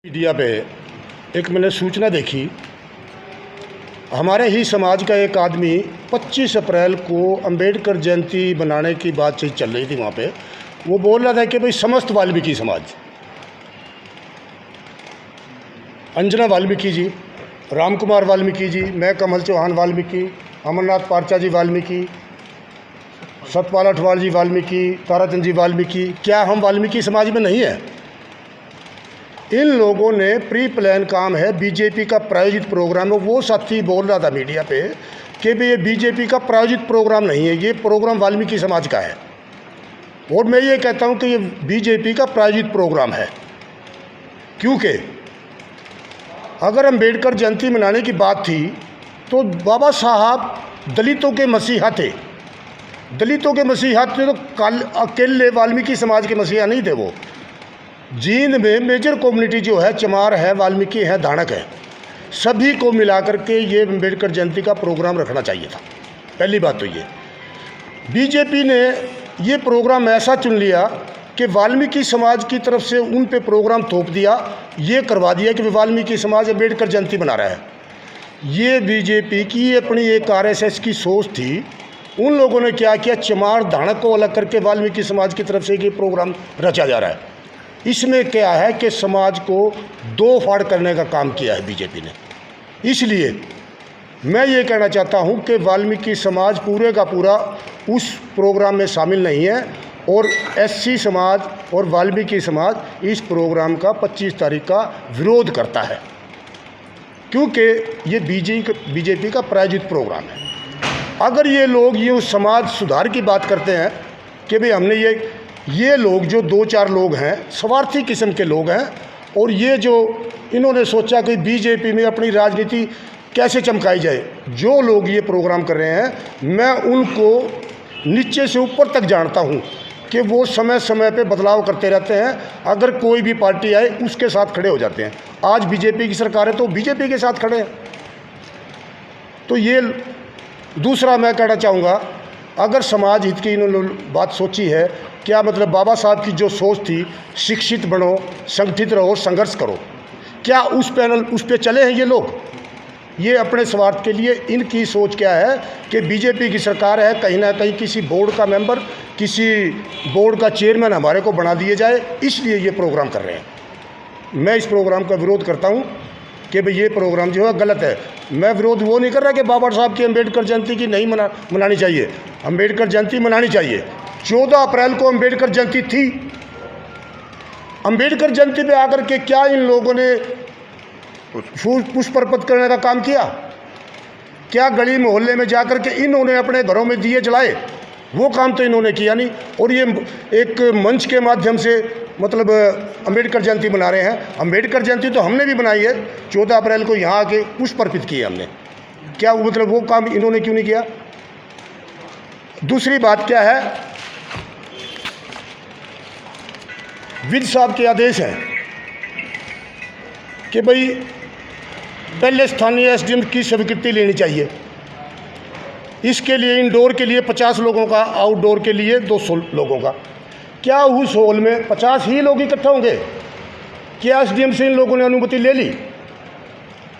Media पे एक मैंने सूचना देखी। हमारे ही समाज का एक आदमी 25 अप्रैल को अंबेडकर जयंती मनाने की बातचीत चल रही थी वहाँ पे। वो बोल रहा था कि भाई समस्त वाल्मीकि समाज, अंजना वाल्मीकि जी, राम कुमार वाल्मीकि जी, मैं कमल चौहान वाल्मीकि, अमरनाथ पारचा जी वाल्मीकि, सतपाल अठवाल जी वाल्मीकि, ताराचंद जी वाल्मीकि, क्या हम वाल्मीकि समाज में नहीं है? इन लोगों ने प्री प्लान काम है, बीजेपी का प्रायोजित प्रोग्राम है। वो साथी बोल रहा था मीडिया पे कि भाई ये बीजेपी का प्रायोजित प्रोग्राम नहीं है, ये प्रोग्राम वाल्मीकि समाज का है। और मैं ये कहता हूँ कि ये बीजेपी का प्रायोजित प्रोग्राम है, क्योंकि अगर अंबेडकर जयंती मनाने की बात थी तो बाबा साहब दलितों के मसीहा थे। दलितों के मसीहा थे तो अकेले वाल्मीकि समाज के मसीहा नहीं थे। वो जींद में मेजर कम्युनिटी जो है, चमार है, वाल्मीकि है, धानक है, सभी को मिलाकर के ये अंबेडकर जयंती का प्रोग्राम रखना चाहिए था। पहली बात तो ये बीजेपी ने ये प्रोग्राम ऐसा चुन लिया कि वाल्मीकि समाज की तरफ से उन पे प्रोग्राम थोप दिया, ये करवा दिया कि वाल्मीकि समाज अंबेडकर जयंती मना रहा है। ये बीजेपी की अपनी एक आरएसएस की सोच थी। उन लोगों ने क्या किया, चमार धानक को अलग करके वाल्मीकि समाज की तरफ से ये प्रोग्राम रचा जा रहा है। इसमें क्या है कि समाज को दो फाड़ करने का काम किया है बीजेपी ने। इसलिए मैं ये कहना चाहता हूँ कि वाल्मीकि समाज पूरे का पूरा उस प्रोग्राम में शामिल नहीं है, और एससी समाज और वाल्मीकि समाज इस प्रोग्राम का 25 तारीख का विरोध करता है, क्योंकि ये बीजेपी का प्रायोजित प्रोग्राम है। अगर ये लोग ये उस समाज सुधार की बात करते हैं कि भाई हमने ये लोग जो 2-4 लोग हैं, स्वार्थी किस्म के लोग हैं, और ये जो इन्होंने सोचा कि बीजेपी में अपनी राजनीति कैसे चमकाई जाए, जो लोग ये प्रोग्राम कर रहे हैं, मैं उनको नीचे से ऊपर तक जानता हूँ कि वो समय समय पे बदलाव करते रहते हैं। अगर कोई भी पार्टी आए उसके साथ खड़े हो जाते हैं। आज बीजेपी की सरकार है तो बीजेपी के साथ खड़े हैं। तो ये दूसरा मैं कहना चाहूँगा, अगर समाज हित की इन्होंने बात सोची है, क्या मतलब बाबा साहब की जो सोच थी, शिक्षित बनो, संगठित रहो, संघर्ष करो, क्या उस पे चले हैं ये लोग? ये अपने स्वार्थ के लिए इनकी सोच क्या है कि बीजेपी की सरकार है, कहीं ना कहीं किसी बोर्ड का मेंबर, किसी बोर्ड का चेयरमैन हमारे को बना दिए जाए, इसलिए ये प्रोग्राम कर रहे हैं। मैं इस प्रोग्राम का विरोध करता हूँ कि भाई ये प्रोग्राम जो है गलत है। मैं विरोध वो नहीं कर रहा कि बाबा साहब की अंबेडकर जयंती की नहीं मनानी चाहिए, अंबेडकर जयंती मनानी चाहिए। 14 अप्रैल को अंबेडकर जयंती थी। अंबेडकर जयंती पे आकर के क्या इन लोगों ने पुष्प अर्पित करने का काम किया? क्या गली मोहल्ले में जाकर के इन्होंने अपने घरों में दिए जलाए? वो काम तो इन्होंने किया नहीं। और ये एक मंच के माध्यम से मतलब अंबेडकर जयंती मना रहे हैं। अंबेडकर जयंती तो हमने भी बनाई है, 14 अप्रैल को यहाँ आके पुष्प अर्पित किए हमने। क्या मतलब वो काम इन्होंने क्यों नहीं किया? दूसरी बात क्या है, विद साहब के आदेश हैं कि भाई पहले स्थानीय एसडीएम की स्वीकृति लेनी चाहिए। इसके लिए इंडोर के लिए 50 लोगों का, आउटडोर के लिए 200 लोगों का। क्या उस हॉल में 50 ही लोग इकट्ठा होंगे? क्या एसडीएम से इन लोगों ने अनुमति ले ली?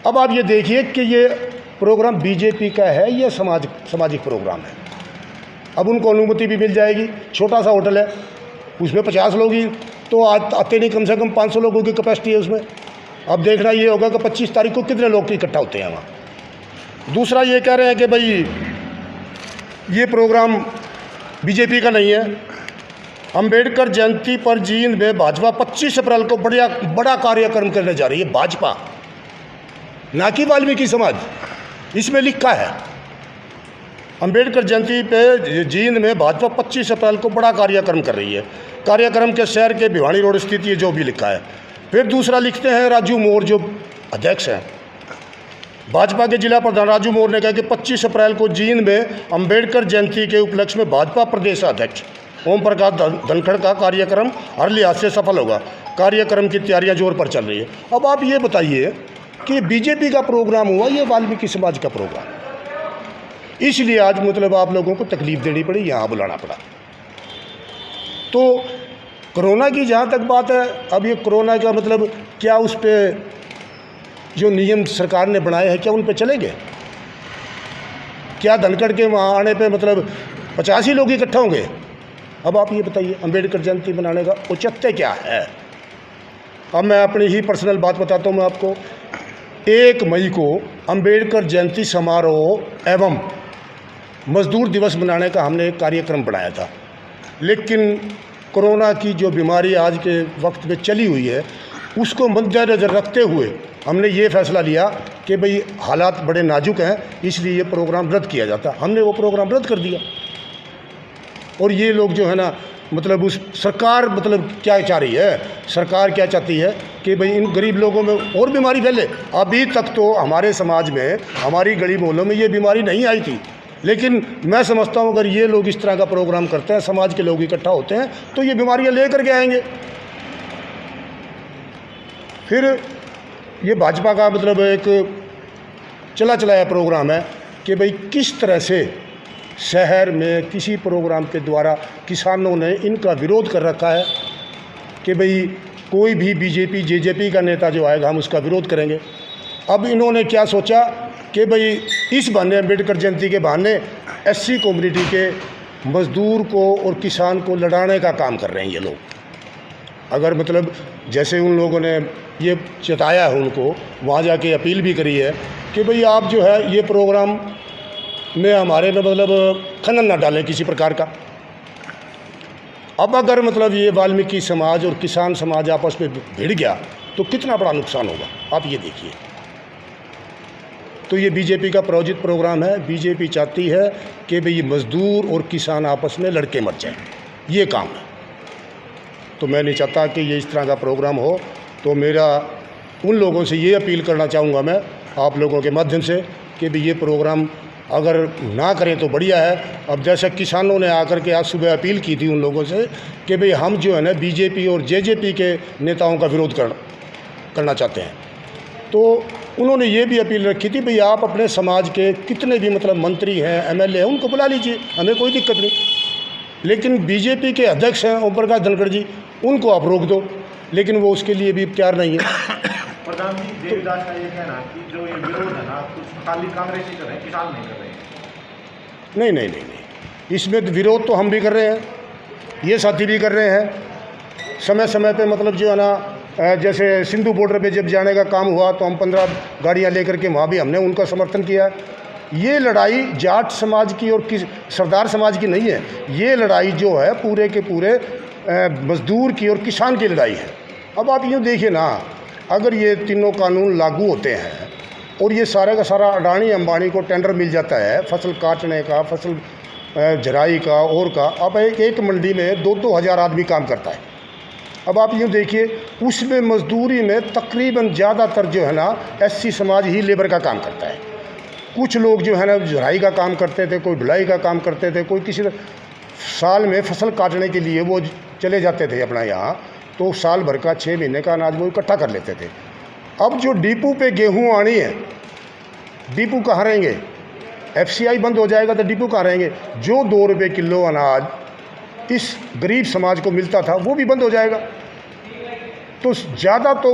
अब आप ये देखिए कि ये प्रोग्राम बीजेपी का है या सामाजिक प्रोग्राम है। अब उनको अनुमति भी मिल जाएगी। छोटा सा होटल है, उसमें 50 लोग ही तो आते नहीं, कम से कम 500 लोगों की कैपेसिटी है उसमें। अब देखना ये होगा कि 25 तारीख को कितने लोग इकट्ठा होते हैं वहाँ। दूसरा ये कह रहे हैं कि भाई ये प्रोग्राम बीजेपी का नहीं है। अंबेडकर जयंती पर जींद में भाजपा 25 अप्रैल को बड़ा कार्यक्रम करने जा रही है। भाजपा, ना कि वाल्मीकि समाज। इसमें लिखा है अंबेडकर जयंती पे जींद में भाजपा 25 अप्रैल को बड़ा कार्यक्रम कर रही है। कार्यक्रम के शहर के भिवानी रोड स्थित, ये जो भी लिखा है। फिर दूसरा लिखते हैं राजू मोर, जो अध्यक्ष हैं भाजपा के जिला प्रधान राजू मोर ने कहा कि 25 अप्रैल को जींद में अंबेडकर जयंती के उपलक्ष्य में भाजपा प्रदेश अध्यक्ष ओम प्रकाश धनखड़ का कार्यक्रम हर लिहाज से सफल होगा। कार्यक्रम की तैयारियां जोर पर चल रही है। अब आप ये बताइए कि बीजेपी का प्रोग्राम हुआ, ये वाल्मीकि समाज का प्रोग्राम, इसलिए आज मतलब आप लोगों को तकलीफ देनी पड़ी, यहाँ बुलाना पड़ा। तो कोरोना की जहाँ तक बात है, अब ये कोरोना का मतलब क्या उस पर जो नियम सरकार ने बनाए हैं क्या उन पे चलेंगे? क्या धनखड़ के वहाँ आने पे मतलब 50 ही लोग इकट्ठा होंगे? अब आप ये बताइए अंबेडकर जयंती मनाने का औचित्य क्या है? अब मैं अपनी ही पर्सनल बात बताता हूँ मैं आपको। 1 मई को अंबेडकर जयंती समारोह एवं मजदूर दिवस मनाने का हमने एक कार्यक्रम बनाया था, लेकिन कोरोना की जो बीमारी आज के वक्त में चली हुई है उसको मद्देनज़र रखते हुए हमने ये फैसला लिया कि भाई हालात बड़े नाजुक हैं, इसलिए ये प्रोग्राम रद्द किया जाता। हमने वो प्रोग्राम रद्द कर दिया। और ये लोग जो है ना मतलब उस सरकार मतलब क्या चाह रही है, सरकार क्या चाहती है कि भाई इन गरीब लोगों में और बीमारी फैले। अभी तक तो हमारे समाज में, हमारी गली मोहल्लों में ये बीमारी नहीं आई थी, लेकिन मैं समझता हूँ अगर ये लोग इस तरह का प्रोग्राम करते हैं, समाज के लोग इकट्ठा होते हैं, तो ये बीमारियाँ लेकर के आएंगे। फिर ये भाजपा का मतलब एक चला चलाया प्रोग्राम है कि भाई किस तरह से शहर में किसी प्रोग्राम के द्वारा किसानों ने इनका विरोध कर रखा है कि भाई कोई भी बीजेपी जेजेपी का नेता जो आएगा हम उसका विरोध करेंगे। अब इन्होंने क्या सोचा कि भाई इस बहाने अम्बेडकर जयंती के बहाने एससी कम्युनिटी के मज़दूर को और किसान को लड़ाने का काम कर रहे हैं ये लोग। अगर मतलब जैसे उन लोगों ने ये चेताया है, उनको वहाँ जाके अपील भी करी है कि भाई आप जो है ये प्रोग्राम में हमारे में मतलब खनन ना डालें किसी प्रकार का। अब अगर मतलब ये वाल्मीकि समाज और किसान समाज आपस में भिड़ गया तो कितना बड़ा नुकसान होगा, आप ये देखिए। तो ये बीजेपी का प्रायोजित प्रोग्राम है। बीजेपी चाहती है कि भाई मज़दूर और किसान आपस में लड़के मर जाएं, ये काम है। तो मैं नहीं चाहता कि ये इस तरह का प्रोग्राम हो। तो मेरा उन लोगों से ये अपील करना चाहूँगा मैं आप लोगों के माध्यम से कि भाई ये प्रोग्राम अगर ना करें तो बढ़िया है। अब जैसे किसानों ने आकर के आज सुबह अपील की थी उन लोगों से कि भाई हम जो है ना बीजेपी और जेजेपी के नेताओं का विरोध करना चाहते हैं, तो उन्होंने ये भी अपील रखी थी भाई आप अपने समाज के कितने भी मतलब मंत्री हैं, एमएलए हैं, उनको बुला लीजिए, हमें कोई दिक्कत नहीं। लेकिन बीजेपी के अध्यक्ष हैं ओम प्रकाश धनखड़ जी, उनको आप रोक दो, लेकिन वो उसके लिए भी तैयार नहीं है। प्रधान जी, देवदास का ये कहना कि जो ये विरोध है ना कुछ खाली कांग्रेस ही कर रहे हैं, किसान नहीं कर रहे हैं। नहीं, इसमें विरोध तो हम भी कर रहे हैं, ये साथी भी कर रहे हैं। समय समय पे मतलब जो है ना जैसे सिंधु बॉर्डर पे जब जाने का काम हुआ तो हम 15 गाड़ियाँ लेकर के वहाँ भी हमने उनका समर्थन किया। ये लड़ाई जाट समाज की और सरदार समाज की नहीं है, ये लड़ाई जो है पूरे के पूरे मज़दूर की और किसान की लड़ाई है। अब आप यूँ देखिए ना, अगर ये तीनों कानून लागू होते हैं और ये सारे का सारा अडानी अंबानी को टेंडर मिल जाता है फसल काटने का, फसल झराई का और का, अब एक मंडी में 2-2 हज़ार आदमी काम करता है। अब आप यूँ देखिए उसमें मजदूरी में तकरीबन ज़्यादातर जो है ना एससी समाज ही लेबर का काम करता है। कुछ लोग जो है ना झराई का काम करते थे, कोई ढुलाई का काम करते थे, कोई किसी साल में फसल काटने के लिए वो चले जाते थे अपना यहाँ, तो साल भर का 6 महीने का अनाज वो इकट्ठा कर लेते थे। अब जो डिपो पे गेहूँ आनी है, डिपो कहाँ रहेंगे? एफसीआई बंद हो जाएगा तो डिपो कहाँ रहेंगे? जो 2 रुपये किलो अनाज इस गरीब समाज को मिलता था वो भी बंद हो जाएगा। तो ज़्यादा तो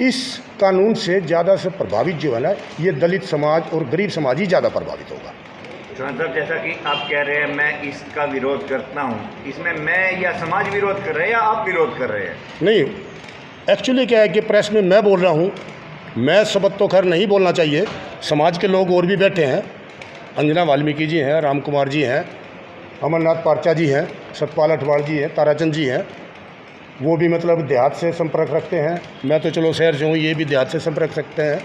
इस कानून से ज़्यादा से प्रभावित जो है ना ये दलित समाज और गरीब समाज ही ज़्यादा प्रभावित होगा। साहब, जैसा कि आप कह रहे हैं मैं इसका विरोध करता हूं, इसमें मैं या समाज विरोध कर रहे हैं या आप विरोध कर रहे हैं? नहीं, एक्चुअली क्या है कि प्रेस में मैं बोल रहा हूं, मैं सबक तो खैर नहीं बोलना चाहिए, समाज के लोग और भी बैठे हैं, अंजना वाल्मीकि जी हैं, राम कुमार जी हैं, अमरनाथ पार्चा जी हैं, सतपाल अठवाल जी हैं, ताराचंद जी हैं, वो भी मतलब देहात से संपर्क रखते हैं। मैं तो चलो शहर से हूँ, ये भी देहात से संपर्क रखते हैं।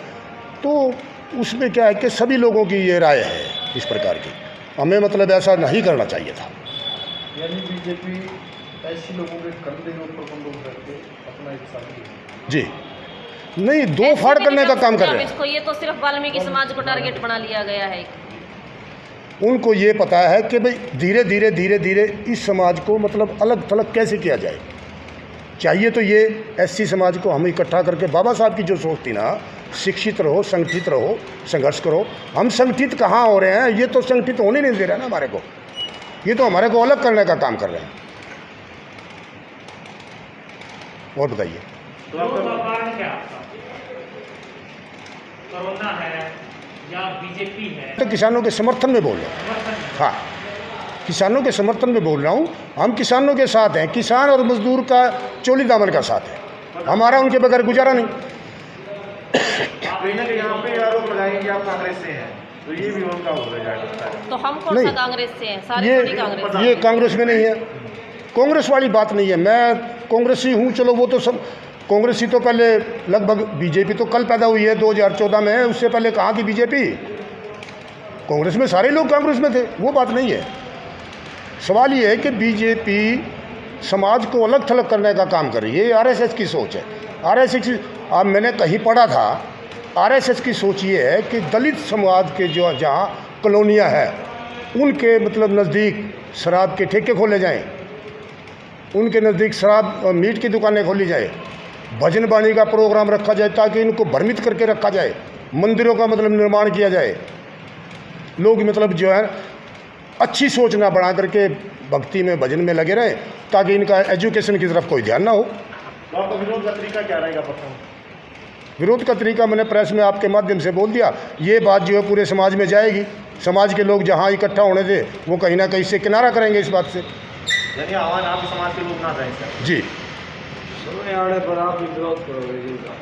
तो उसमें क्या है कि सभी लोगों की ये राय है इस प्रकार की, हमें मतलब ऐसा नहीं करना चाहिए था। यानी बीजेपी ऐसे लोगों के कंधे के ऊपर बंदूक रख के अपना एक साथी जी नहीं, दो फाड़ करने का काम कर रहे हैं। इसको ये तो सिर्फ वाल्मीकि समाज को टारगेट बना लिया गया है। उनको ये पता है कि भाई धीरे धीरे इस समाज को मतलब अलग थलग कैसे किया जाए। चाहिए तो ये एससी समाज को हम इकट्ठा करके, बाबा साहब की जो सोच थी ना, शिक्षित रहो, संगठित रहो, संघर्ष करो। हम संगठित कहाँ हो रहे हैं? ये तो संगठित होने नहीं दे रहे ना हमारे को, ये तो हमारे को अलग करने का काम कर रहे हैं। और बताइए। तो आपका कारण क्या आपका? कोरोना है या बीजेपी है? तो किसानों के समर्थन में बोल रहा हूँ। समर्थन है। हाँ, किसानों के समर्थन में बोल रहा हूँ। हम किसानों के साथ हैं, किसान और मजदूर का चोली दामन का साथ है, हमारा उनके बगैर गुजारा नहीं। कहीं ना कहीं यहाँ पे आरोप लगाएंगे कि आप कांग्रेस से हैं, तो ये विरोध का हो जाएगा। तो हम कौन नहीं। सा कांग्रेस से हैं? सारे थोड़ी कांग्रेस ये कांग्रेस में नहीं है, कांग्रेस वाली बात नहीं है। मैं कांग्रेसी हूँ, चलो वो तो सब कांग्रेसी तो पहले लगभग, बीजेपी तो कल पैदा हुई है 2014 में, उससे पहले कहाँ थी बीजेपी? कांग्रेस में सारे लोग कांग्रेस में थे, वो बात नहीं है। सवाल ये है कि बीजेपी समाज को अलग थलग करने का काम कर रही है, आरएसएस की सोच है। आरएसएस की, अब मैंने कहीं पढ़ा था, आरएसएस की सोच ये है कि दलित समाज के जो जहाँ कॉलोनियाँ हैं उनके मतलब नज़दीक शराब के ठेके खोले जाएं, उनके नज़दीक शराब और मीट की दुकानें खोली जाए, भजन बाणी का प्रोग्राम रखा जाए ताकि इनको भ्रमित करके रखा जाए, मंदिरों का मतलब निर्माण किया जाए, लोग मतलब जो है अच्छी सोच ना बना करके भक्ति में भजन में लगे रहें ताकि इनका एजुकेशन की तरफ कोई ध्यान ना हो। तो आपका विरोध का तरीका क्या रहेगा? प्रथम विरोध का तरीका मैंने प्रेस में आपके माध्यम से बोल दिया। ये बात जो है पूरे समाज में जाएगी, समाज के लोग जहाँ इकट्ठा होने थे वो कहीं ना कहीं से किनारा करेंगे इस बात से। यानी आह्वान आप समाज के लोग ना जाएं सर। जी, समय आने पर आप विरोध करोगे जिनका?